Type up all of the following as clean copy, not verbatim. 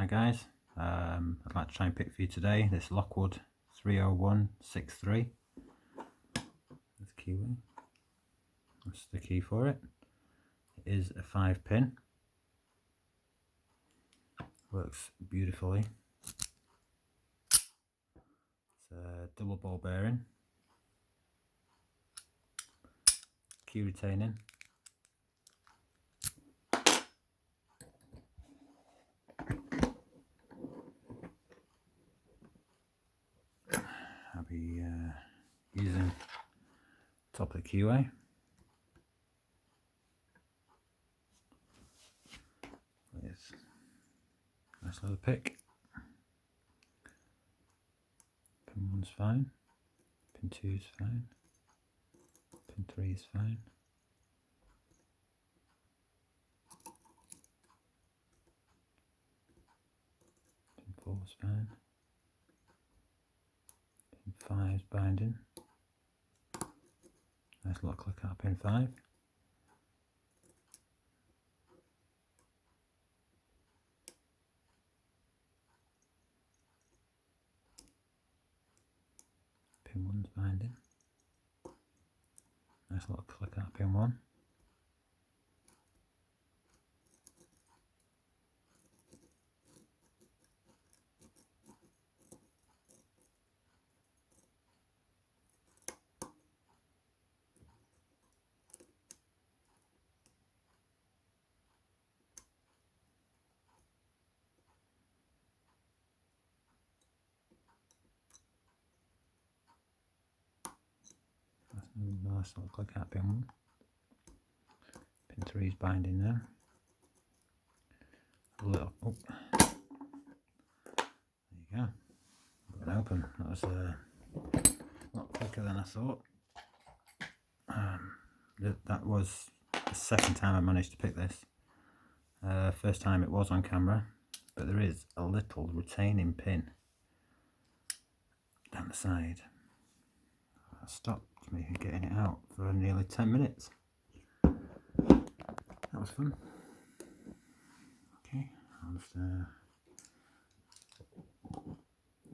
Hi guys, I'd like to try and pick for you today this Lockwood 30163. That's the keyway. That's the key for it. It is a 5-pin. Works beautifully. It's a double ball bearing. Key retaining. I'll be using top of the keyway. It's a nice little pick. Pin 1's fine. Pin 2's fine. Pin 3's fine. Pin 4's fine. Pin 5's binding. Nice little click out pin 5. Pin 1's binding. Nice little click out pin 1. Nice little click out pin 1. Pin 3's binding there. A little, oh, there you go. Got it open. That was a lot quicker than I thought. That was the second time I managed to pick this. First time it was on camera, but there is a little retaining pin down the side. That stopped me from getting it out for nearly 10 minutes. That was fun. Okay, I'll just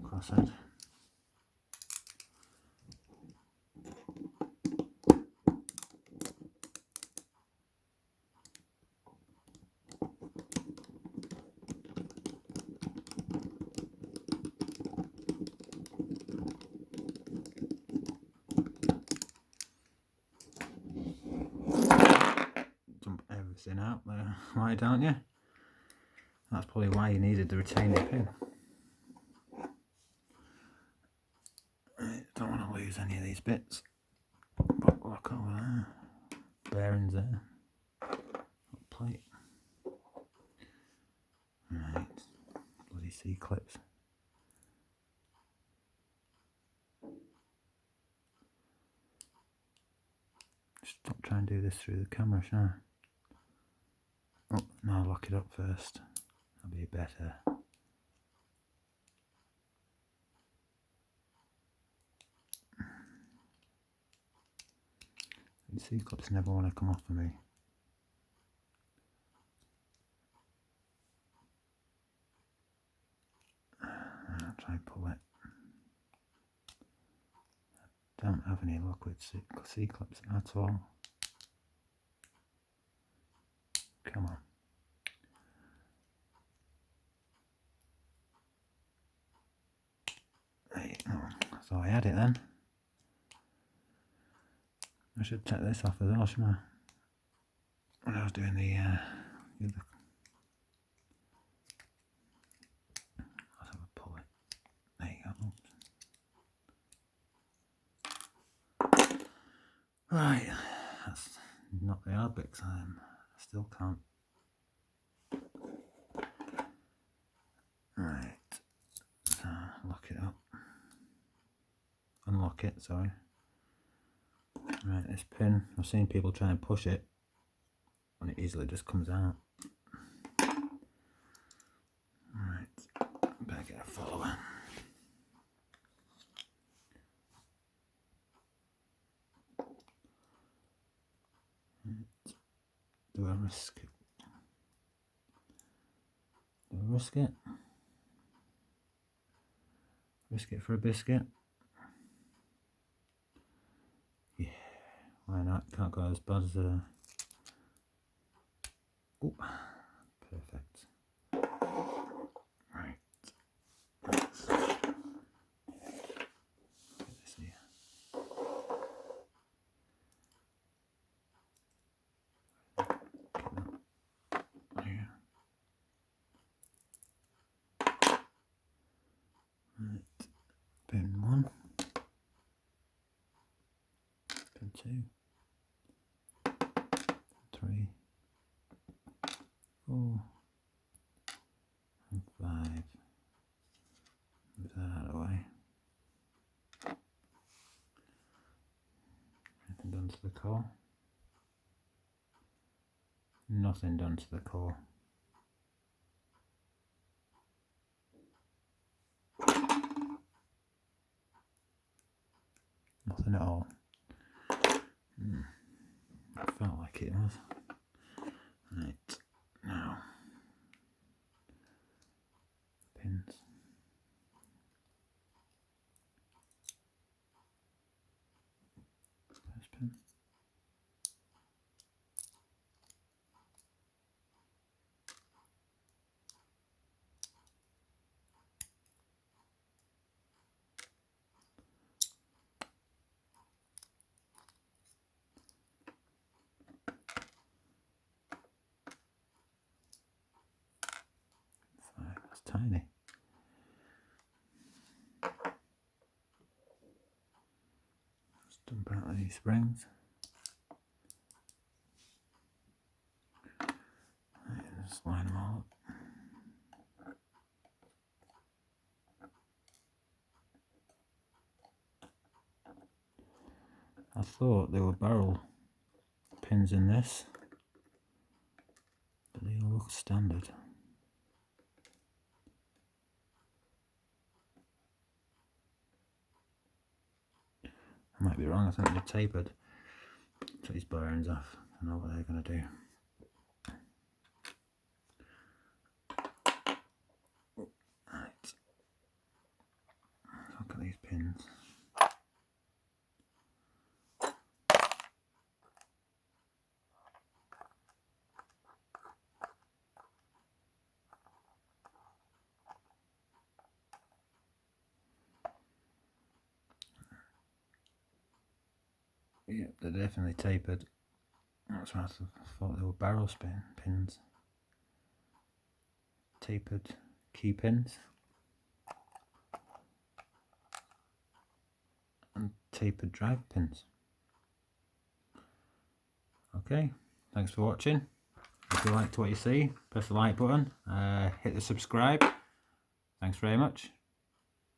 cross head. Dump everything out there, why don't you? That's probably why you needed the retaining pin. Don't want to lose any of these bits. But look over there, bearings there, plate. Right, bloody C-clips. Stop trying to do this through the camera, shall I? Oh, no, I'll lock it up first. That'll be better. These C-clips never want to come off for me. I'll try and pull it. I don't have any Lockwood C-clips at all. Come on. There you go. So I had it then. I should take this off as well, shouldn't I? When I was doing the other. Let's have a pull it. There you go. Right, that's not the hard bit, 'cause I still can't. Right, so lock it up. Unlock it, sorry. Right, this pin, I've seen people try and push it and it easily just comes out. Right, better get a follower. Right. Do I risk it? Do I risk it? Biscuit for a biscuit. Yeah, why not? Can't go as bad as a... Oh, perfect. Right. Let's get this here. There. Right. Pin 1. Pin 2. 3. 4. And 5. Move that out of the way. Anything done to the core? Nothing done to the core. Nothing at all. I felt like it was. Right, now pins. First pin. That's tiny. Let's dump out these springs. Right, just line them all up. I thought there were barrel pins in this, but they all look standard. I might be wrong, I think they're tapered. Took these bearings off, I know what they're going to do. Right, look at these pins. Yeah, they're definitely tapered. That's why I thought they were barrel spin pins. Tapered key pins. And tapered driver pins. Okay, thanks for watching. If you liked what you see, press the like button, hit the subscribe. Thanks very much.